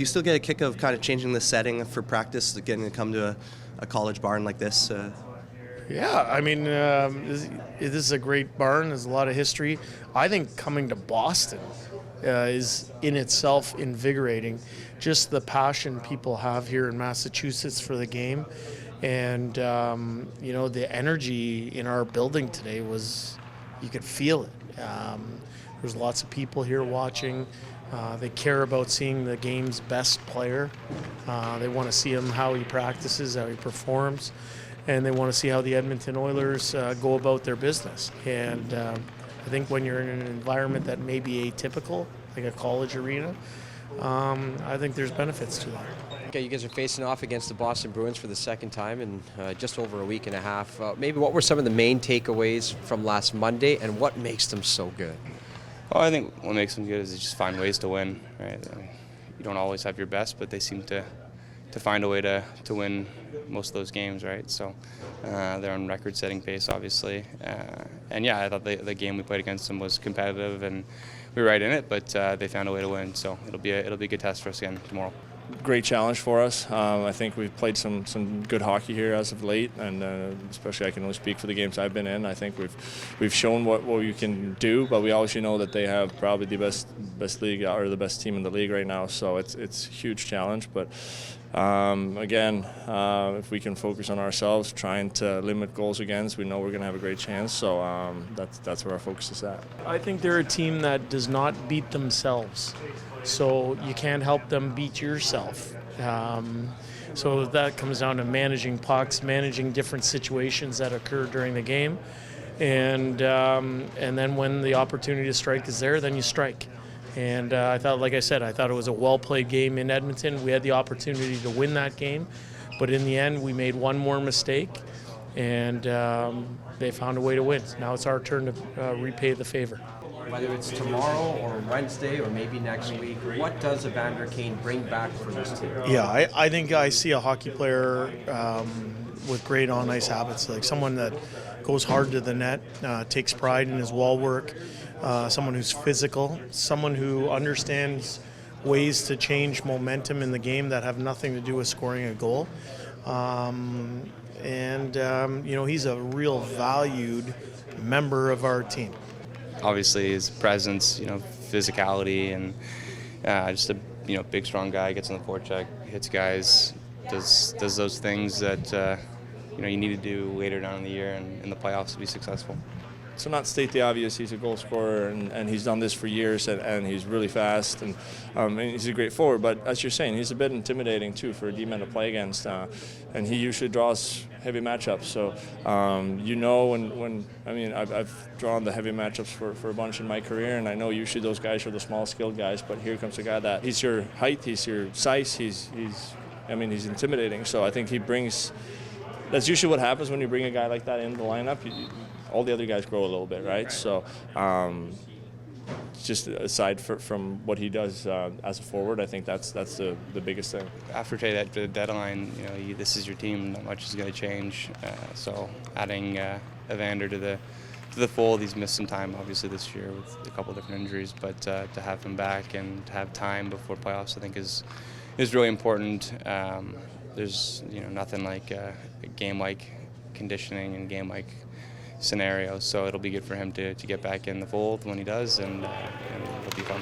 you still get a kick of kind of changing the setting for practice, getting to come to a college barn like this? Yeah, I mean, this is a great barn. There's a lot of history. I think coming to Boston is in itself invigorating. Just the passion people have here in Massachusetts for the game. And, the energy in our building today was, you could feel it. There's lots of people here watching. They care about seeing the game's best player. They want to see him, how he practices, how he performs. And they want to see how the Edmonton Oilers go about their business. And I think when you're in an environment that may be atypical, like a college arena, I think there's benefits to that. Okay, you guys are facing off against the Boston Bruins for the second time in just over a week and a half. Maybe what were some of the main takeaways from last Monday, and what makes them so good? Well, I think what makes them good is they just find ways to win, right? I mean, you don't always have your best, but they seem to find a way to win most of those games, right? So they're on record-setting pace, obviously. And yeah, I thought the game we played against them was competitive, and we were right in it, but they found a way to win. So it'll be a good test for us again tomorrow. Great challenge for us. I think we've played some good hockey here as of late, and especially I can only speak for the games I've been in. I think we've shown what we can do, but we also know that they have probably the best league or the best team in the league right now. So it's a huge challenge, but again, if we can focus on ourselves, trying to limit goals against, we know we're going to have a great chance. So that's where our focus is at. I think they're a team that does not beat themselves. So you can't help them beat yourself. So that comes down to managing pucks, managing different situations that occur during the game. And then when the opportunity to strike is there, then you strike. And I thought, like I said, I thought it was a well-played game in Edmonton. We had the opportunity to win that game. But in the end, we made one more mistake, and they found a way to win. Now it's our turn to repay the favor. Whether it's tomorrow or Wednesday or maybe next week, what does Evander Kane bring back for this team? Yeah, I think I see a hockey player with great on-ice habits, like someone that goes hard to the net, takes pride in his wall work, someone who's physical, someone who understands ways to change momentum in the game that have nothing to do with scoring a goal. He's a real valued member of our team. Obviously, his presence, physicality, and just a big, strong guy, gets on the forecheck, hits guys, does those things that you need to do later down in the year and in the playoffs to be successful. So not state the obvious, he's a goal scorer, and he's done this for years, and he's really fast, and he's a great forward. But as you're saying, he's a bit intimidating too for a D-man to play against, and he usually draws heavy matchups. So I've drawn the heavy matchups for a bunch in my career, and I know usually those guys are the small skilled guys. But here comes a guy that he's your height, he's your size, he's intimidating. So I think he brings. That's usually what happens when you bring a guy like that into the lineup. All the other guys grow a little bit, right? So just aside from what he does as a forward, I think that's the biggest thing. After the deadline, this is your team. Not much is going to change. So adding Evander to the fold, he's missed some time obviously this year with a couple different injuries, but to have him back and to have time before playoffs, I think is really important. There's nothing like game-like conditioning and game-like scenario, so it'll be good for him to get back in the fold when he does, and it'll be fun.